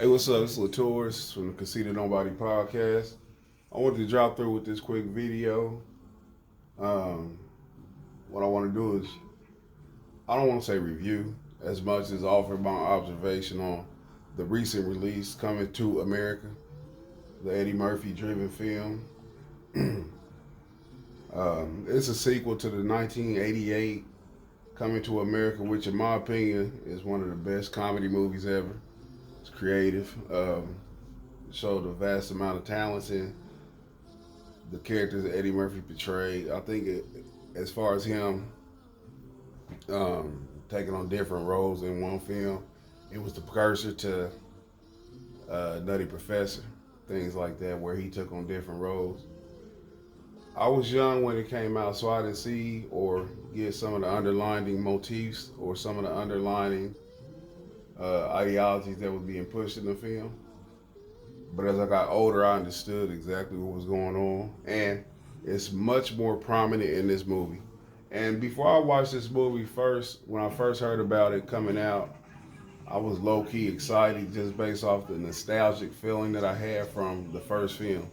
Hey, what's up? This is Latours from the Conceited Knowbody podcast. I wanted to drop through with this quick video. Um, what I want to do is, I don't want to say review as much as offer my observation on the recent release Coming to America, the Eddie Murphy driven film. It's a sequel to the 1988 Coming to America, which in my opinion is one of the best comedy movies ever. It's creative. Showed a vast amount of talents in the characters that Eddie Murphy portrayed. I think as far as him taking on different roles in one film, it was the precursor to Nutty Professor, things like that, where he took on different roles. I was young when it came out, so I didn't see or get some of the underlying motifs or some of the underlying ideologies that was being pushed in the film. But as I got older, I understood exactly what was going on, and it's much more prominent in this movie. And before I watched this movie first, when I first heard about it coming out, I was low key excited just based off the nostalgic feeling that I had from the first film.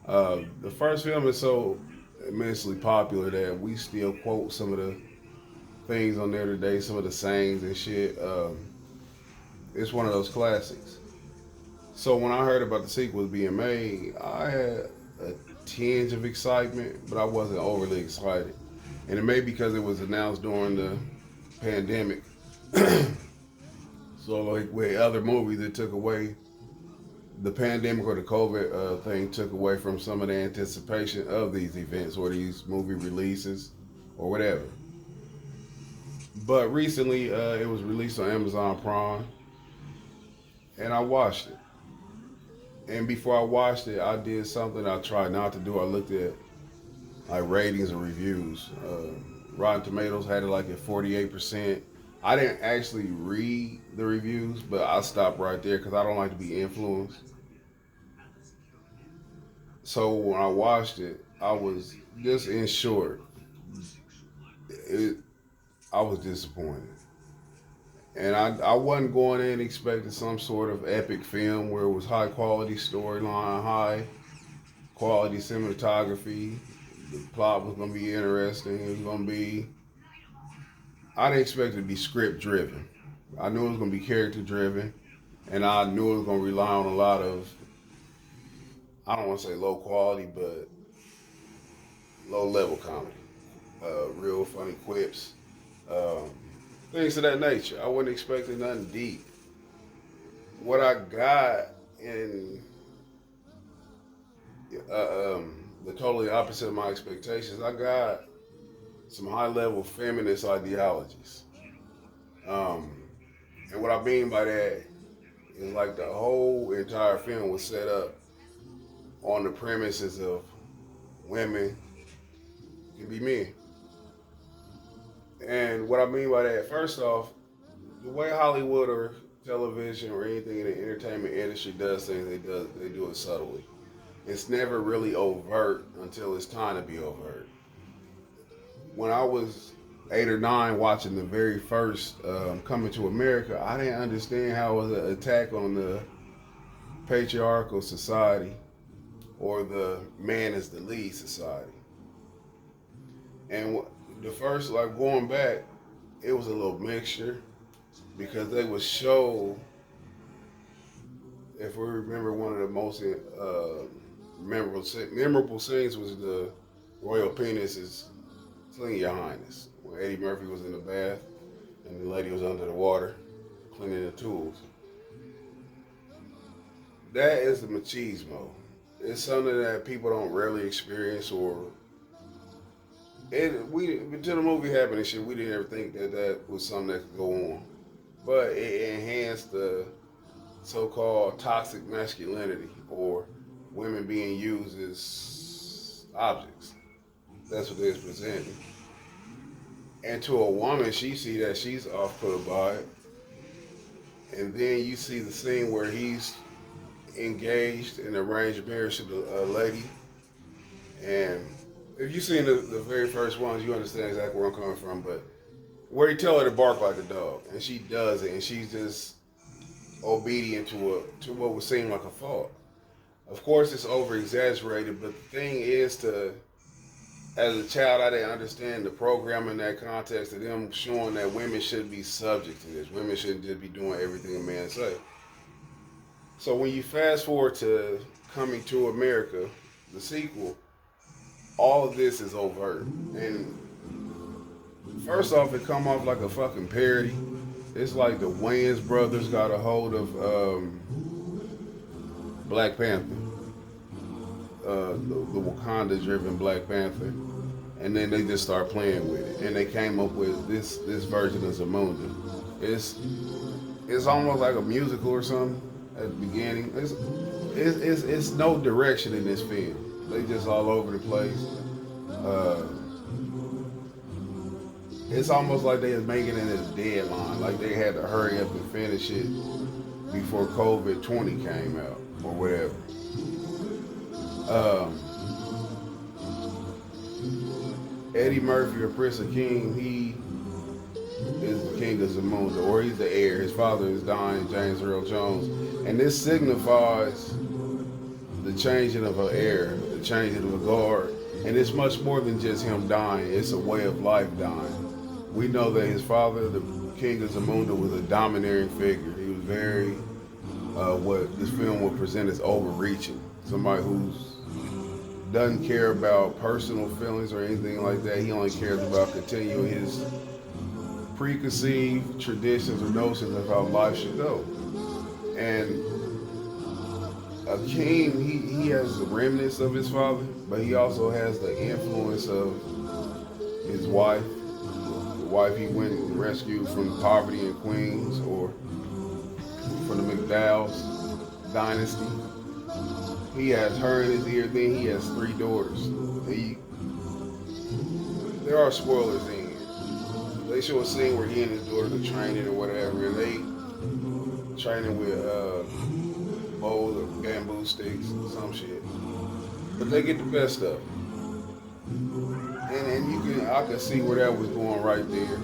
The first film is so immensely popular that we still quote some of the things on there today, some of the sayings and shit. It's one of those classics. So when I heard about the sequel being made, I had a tinge of excitement, but I wasn't overly excited. And it may be because it was announced during the pandemic. So like with other movies, it took away the pandemic or the COVID thing took away from some of the anticipation of these events or these movie releases or whatever. But recently, it was released on Amazon Prime, and I watched it. And before I watched it, I did something I tried not to do. I looked at like ratings and reviews. Rotten Tomatoes had it like at 48%. I didn't actually read the reviews, but I stopped right there because I don't like to be influenced. So when I watched it, I was just in short, it, I was disappointed. And I wasn't going in expecting some sort of epic film where it was high quality storyline, high quality cinematography. The plot was going to be interesting. It was going to be. I didn't expect it to be script driven. I knew it was going to be character driven, and I knew it was going to rely on a lot of. I don't want to say low quality, but low level comedy. Real funny quips, um, things of that nature. I wasn't expecting nothing deep. What I got in the totally opposite of my expectations, I got some high level feminist ideologies. Um, and what I mean by that is like the whole entire film was set up on the premises of women can be men. And what I mean by that, first off, the way Hollywood or television or anything in the entertainment industry does things, they do it subtly. It's never really overt until it's time to be overt. When I was 8 or 9 watching the very first Coming to America, I didn't understand how it was an attack on the patriarchal society or the man is the lead society. And the first, like going back, it was a little mixture because they would show, if we remember, one of the most memorable scenes was the royal penis is clean your highness. When Eddie Murphy was in the bath and the lady was under the water cleaning the tools. That is the machismo. It's something that people don't rarely experience or until the movie happened and shit, we didn't ever think that that was something that could go on. But it enhanced the so-called toxic masculinity or women being used as objects. That's what they was presenting. And to a woman, she see that she's off put by it. And then you see the scene where he's engaged in arranged marriage to a lady. And if you've seen the very first ones, you understand exactly where I'm coming from. But where he tell her to bark like a dog, and she does it, and she's just obedient to what would seem like a fault. Of course, it's over exaggerated, but the thing is to, as a child, I didn't understand the program in that context of them showing that women shouldn't be subject to this. Women shouldn't just be doing everything a man say. So when you fast forward to Coming to America, the sequel, all of this is overt. And first off, it come off like a fucking parody. It's like the Wayans brothers got a hold of Black Panther, the Wakanda-driven Black Panther, and then they just start playing with it, and they came up with this version of Zamunda. It's almost like a musical or something at the beginning. It's no direction in this film. They just all over the place. It's almost like they was making it as a deadline, like they had to hurry up and finish it before COVID-20 came out or whatever. Eddie Murphy or Prince of King, he is the king of Zamunda, or he's the heir. His father is dying, James Earl Jones, and this signifies the changing of an heir, the changing of a guard, and it's much more than just him dying. It's a way of life dying. We know that his father, the king of Zamunda, was a domineering figure. He was very, what this film would present as overreaching. Somebody who's doesn't care about personal feelings or anything like that. He only cares about continuing his preconceived traditions or notions of how life should go. And a king, he has the remnants of his father, but he also has the influence of his wife. The wife he went and rescued from poverty in Queens, or from the McDowell's dynasty. He has her in his ear. Then he has 3 daughters. There are spoilers in here. They show a scene where he and his daughters are training or whatever, and they training with bowls or bamboo sticks or some shit. But they get the best of it. And I can see where that was going right there.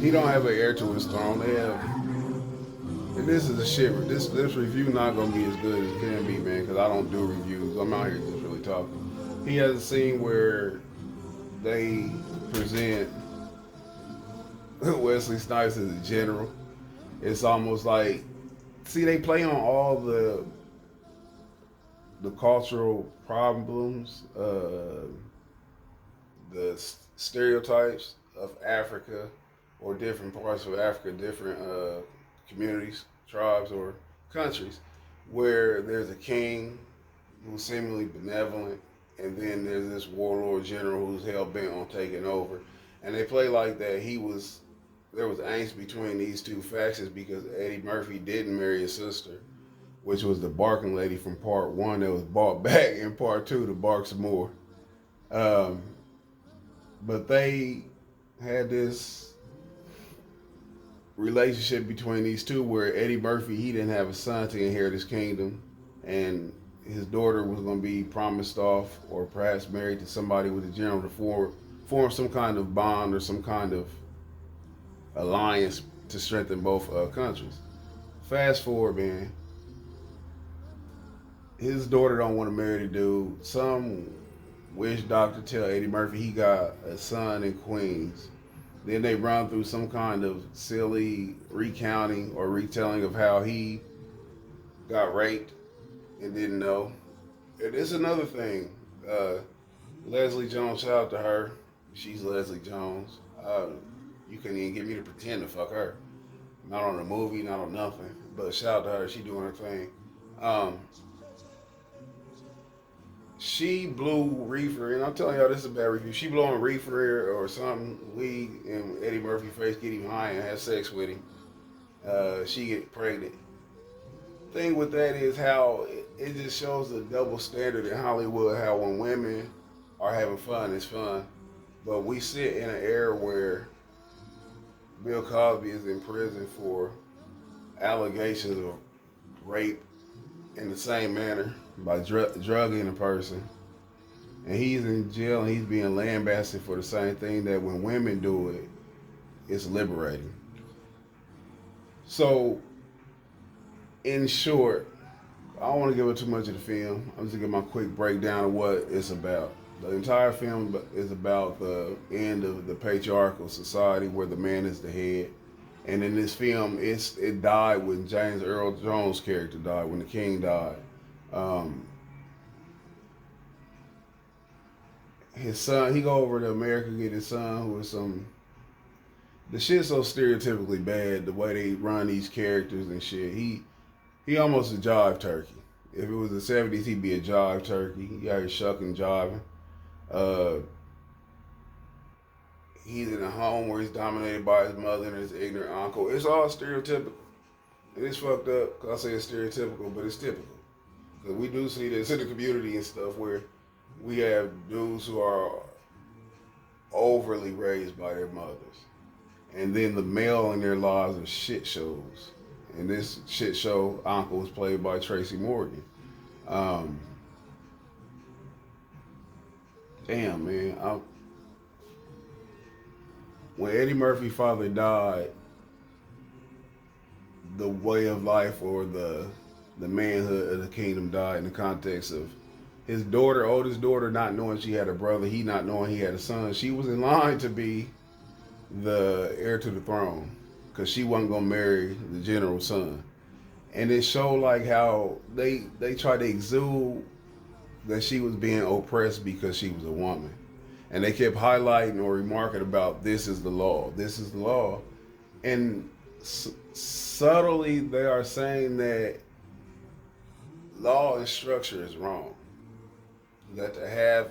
He don't have an heir to his throne. They have. And this is a shit. This review not gonna be as good as it can be, man, because I don't do reviews. I'm out here just really talking. He has a scene where they present Wesley Snipes as a general. It's almost like, see, they play on all the cultural problems, the stereotypes of Africa or different parts of Africa, different communities, tribes, or countries, where there's a king who's seemingly benevolent, and then there's this warlord general who's hell bent on taking over. And they play like that. There was angst between these two factions because Eddie Murphy didn't marry his sister, which was the barking lady from part 1 that was brought back in part 2 to bark some more. But they had this relationship between these two where Eddie Murphy, he didn't have a son to inherit his kingdom, and his daughter was going to be promised off or perhaps married to somebody with the general to form some kind of bond or some kind of alliance to strengthen both countries. Fast forward, man. His daughter don't want to marry the dude. Some witch doctor tell Eddie Murphy he got a son in Queens. Then they run through some kind of silly recounting or retelling of how he got raped and didn't know. And it's another thing. Leslie Jones, shout out to her. She's Leslie Jones. You couldn't even get me to pretend to fuck her. Not on a movie, not on nothing. But shout out to her. She doing her thing. She blew reefer, and I'm telling y'all this is a bad review. She blew on reefer or something, weed, and Eddie Murphy face get him high and have sex with him. She get pregnant. Thing with that is how it just shows the double standard in Hollywood. How when women are having fun, it's fun, but we sit in an era where Bill Cosby is in prison for allegations of rape in the same manner by drugging a person, and he's in jail and he's being lambasted for the same thing. That when women do it, it's liberating. So, in short, I don't want to give it too much of the film. I'm just gonna give my quick breakdown of what it's about. The entire film is about the end of the patriarchal society where the man is the head. And in this film, it died when James Earl Jones' character died, when the king died. Um, his son, he go over to America to get his son, who is some. The shit's so stereotypically bad. The way they run these characters and shit. He almost a jive turkey. If it was the '70s, he'd be a jive turkey. He out here shucking, jiving. Uh, he's in a home where he's dominated by his mother and his ignorant uncle. It's all stereotypical. And it's fucked up because I say it's stereotypical, but it's typical. Because we do see this in the community and stuff where we have dudes who are overly raised by their mothers. And then the male in their lives are shit shows. And this shit show uncle was played by Tracy Morgan. Um, damn, man. When Eddie Murphy's father died, the way of life or the manhood of the kingdom died in the context of his daughter, oldest daughter, not knowing she had a brother, he not knowing he had a son. She was in line to be the heir to the throne because she wasn't gonna marry the general's son. And it showed like how they tried to exude that she was being oppressed because she was a woman. And they kept highlighting or remarking about this is the law, this is the law. And subtly they are saying that law and structure is wrong. That to have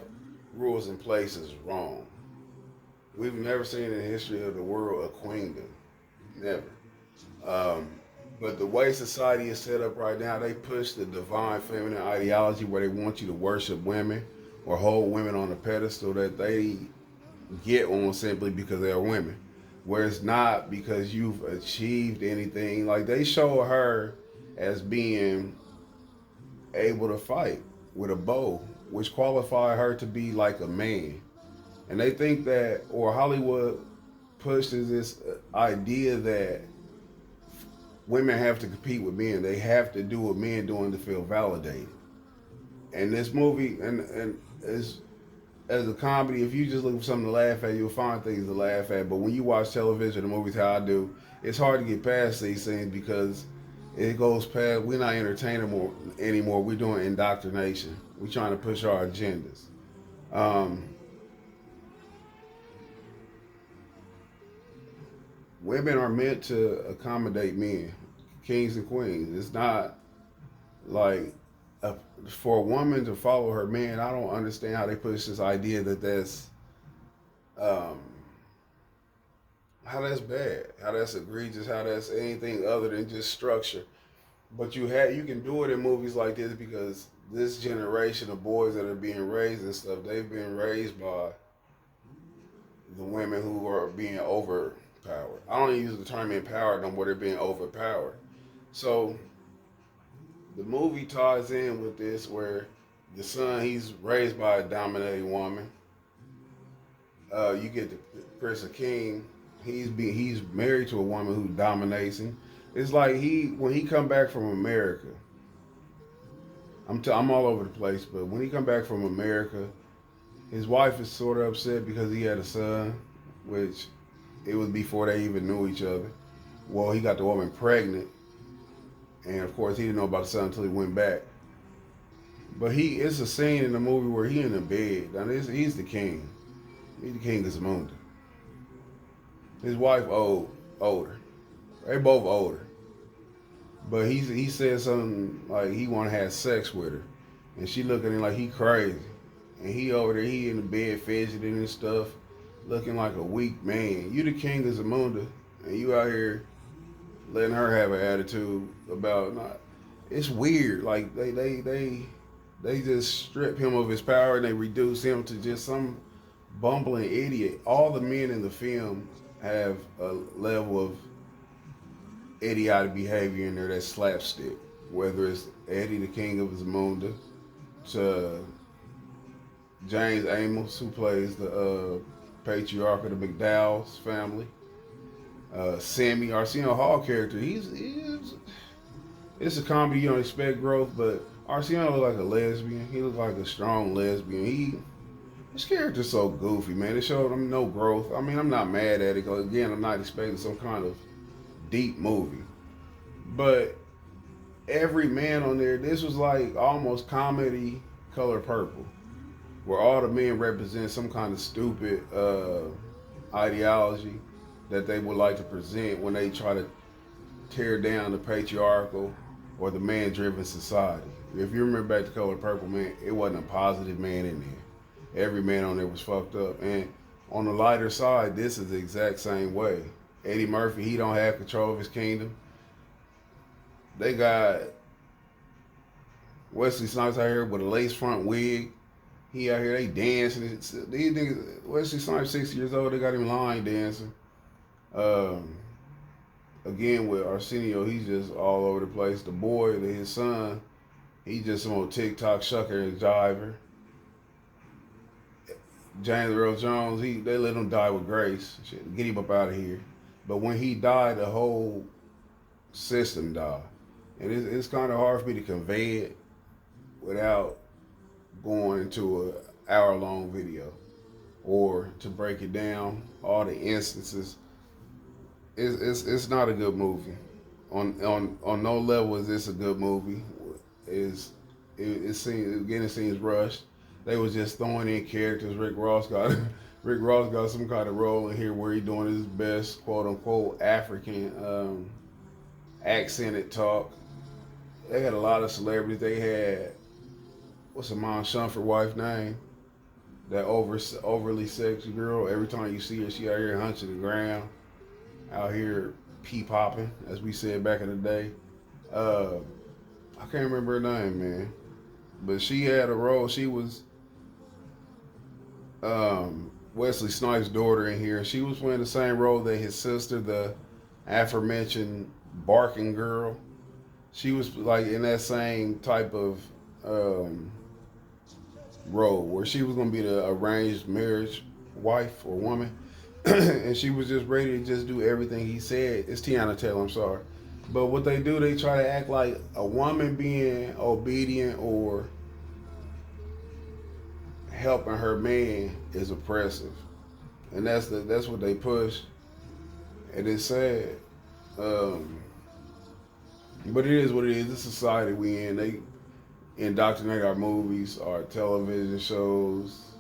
rules in place is wrong. We've never seen in the history of the world a queendom. Never. But the way society is set up right now, they push the divine feminine ideology where they want you to worship women or hold women on a pedestal that they get on simply because they are women. Where it's not because you've achieved anything. Like they show her as being able to fight with a bow, which qualify her to be like a man. And they think that, or Hollywood pushes this idea that women have to compete with men. They have to do what men doing to feel validated. And this movie, and as a comedy, if you just look for something to laugh at, you'll find things to laugh at. But when you watch television, the movies how I do, it's hard to get past these things because it goes past. We're not entertaining anymore. We're doing indoctrination. We're trying to push our agendas. Women are meant to accommodate men, kings and queens. It's not like for a woman to follow her man. I don't understand how they push this idea that that's um, how that's bad, how that's egregious, how that's anything other than just structure. But you can do it in movies like this because this generation of boys that are being raised and stuff, they've been raised by the women who are being overpowered. I don't even use the term empowered no more. They're being overpowered. So the movie ties in with this where the son, he's raised by a dominating woman. You get the Prince of King. He's married to a woman who dominates him. It's like when he come back from America. I'm all over the place, but when he come back from America, his wife is sort of upset because he had a son, which it was before they even knew each other. Well, he got the woman pregnant, and of course he didn't know about the son until he went back. But it's a scene in the movie where he in the bed. Now he's the king. He's the king of Zamunda. His wife older. They both older. But he said something like he want to have sex with her, and she looking at him like he crazy, and he over there, he in the bed fidgeting and stuff, looking like a weak man. You the king of Zamunda, and you out here letting her have an attitude about not. It's weird. Like they just strip him of his power and they reduce him to just some bumbling idiot. All the men in the film have a level of idiotic behavior in there that's slapstick. Whether it's Eddie, the king of Zamunda, to James Amos, who plays the patriarch of the McDowell's family. Sammy Arsenio Hall character. It's a comedy, you don't expect growth, but Arsenio look like a lesbian. He looked like a strong lesbian. His character's so goofy, man. It showed him no growth. I mean, I'm not mad at it, because again, I'm not expecting some kind of deep movie. But every man on there, this was like almost comedy Color Purple, where all the men represent some kind of stupid ideology that they would like to present when they try to tear down the patriarchal or the man-driven society. If you remember back to Color Purple, man, it wasn't a positive man in there. Every man on there was fucked up. And on the lighter side, this is the exact same way. Eddie Murphy, he don't have control of his kingdom. They got Wesley Snipes out here with a lace front wig. He out here, they dancing. These niggas, Wesley Snipes 60 years old, they got him line dancing. Again, with Arsenio, he's just all over the place. The boy, his son, he's just some old TikTok shucker and jiver. James Earl Jones, they let him die with grace. Shit, get him up out of here. But when he died, the whole system died. And it's kind of hard for me to convey it without going into an hour-long video or to break it down, all the instances. It's not a good movie. On no level is this a good movie. It seems rushed. They was just throwing in characters. Rick Ross got some kind of role in here where he doing his best quote unquote African accented talk. They had a lot of celebrities. They had what's Amon Shumford wife name? That overly sexy girl. Every time you see her, she out here hunching the ground, out here pee popping, as we said back in the day. I can't remember her name, man, but she had a role. She was Wesley Snipes' daughter in here. She was playing the same role that his sister, the aforementioned barking girl. She was like in that same type of role where she was gonna be the arranged marriage wife or woman, and she was just ready to just do everything he said. It's Tiana Taylor, I'm sorry. But what they do, they try to act like a woman being obedient or helping her man is oppressive, and that's what they push, and it's sad. But it is what it is. The society we in. They indoctrinate our movies, our television shows,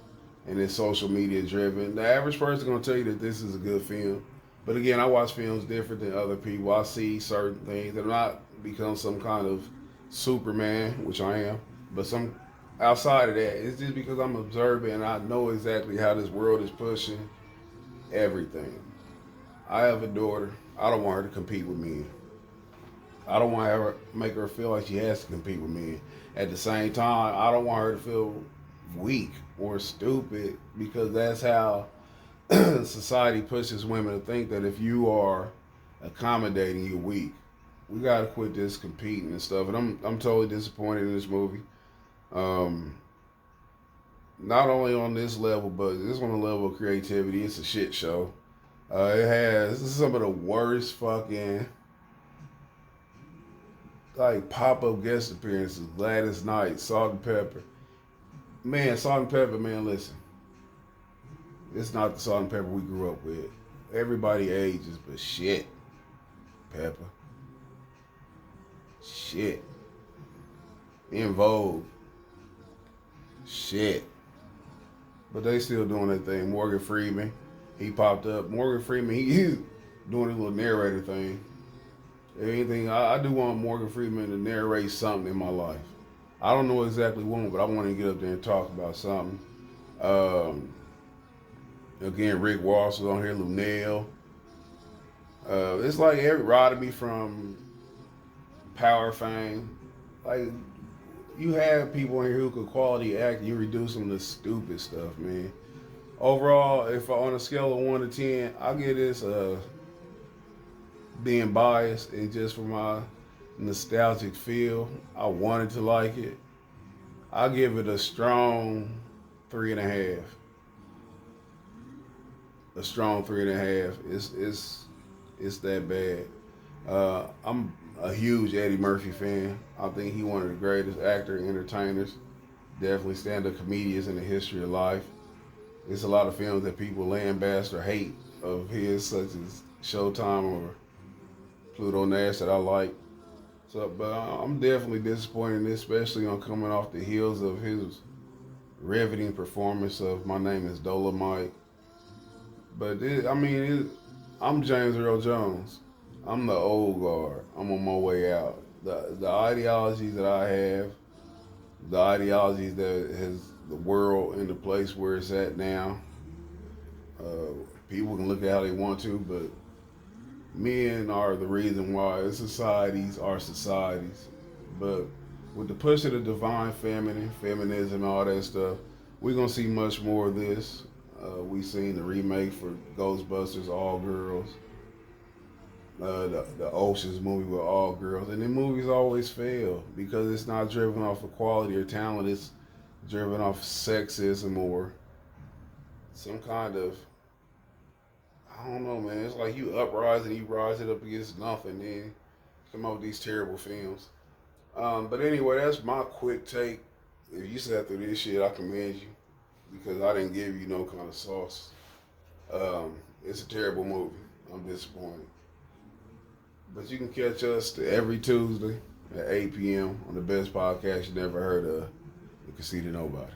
and it's social media driven. The average person gonna tell you that this is a good film. But again, I watch films different than other people. I see certain things that are not become some kind of Superman, which I am, but some outside of that, it's just because I'm observing and I know exactly how this world is pushing everything. I have a daughter. I don't want her to compete with me. I don't want her make her feel like she has to compete with me. At the same time, I don't want her to feel weak or stupid, because that's how society pushes women to think that if you are accommodating, you're weak. We gotta quit this competing and stuff. And I'm totally disappointed in this movie. Not only on this level, but it's on the level of creativity. It's a shit show. It has some of the worst fucking like pop-up guest appearances. Gladys Knight, Salt and Pepper. Man, Salt and Pepper, man, listen. It's not the Salt and Pepper we grew up with. Everybody ages, but shit. Pepper. Shit. In Vogue. Shit. But they still doing their thing. Morgan Freeman, he popped up. Morgan Freeman, he doing his little narrator thing. If anything, I do want Morgan Freeman to narrate something in my life. I don't know exactly what, but I want to get up there and talk about something. Again, Rick Ross was on here, Lunel. It's like every Rodamy from Power fame. Like, you have people in here who could quality act, you reduce them to stupid stuff, man. Overall, if on a scale of 1 to 10, I'll give this being biased and just for my nostalgic feel, I wanted to like it. I'll give it a strong 3.5. A strong 3.5. It's that bad. I'm a huge Eddie Murphy fan. I think he one of the greatest actor entertainers. Definitely stand-up comedians in the history of life. There's a lot of films that people lambast or hate of his, such as Showtime or Pluto Nash, that I like. So, but I'm definitely disappointed, especially on coming off the heels of his riveting performance of My Name Is Dolomite. But I'm James Earl Jones. I'm the old guard. I'm on my way out. The ideologies that I have, the ideologies that has the world in the place where it's at now. Uh, People can look at how they want to, but men are the reason why societies are societies. But with the push of the divine feminine, feminism, all that stuff, we're gonna see much more of this. We seen the remake for Ghostbusters, all girls. The Ocean's movie with all girls, and then movies always fail because it's not driven off of quality or talent. It's driven off sexism or some kind of, I don't know, man. It's like you uprise and you rise it up against nothing, then come up with these terrible films. But anyway, that's my quick take. If you sat through this shit, I commend you because I didn't give you no kind of sauce. It's a terrible movie. I'm disappointed. But you can catch us every Tuesday at 8 p.m. on the best podcast you never heard of, the Conceited Knowbody.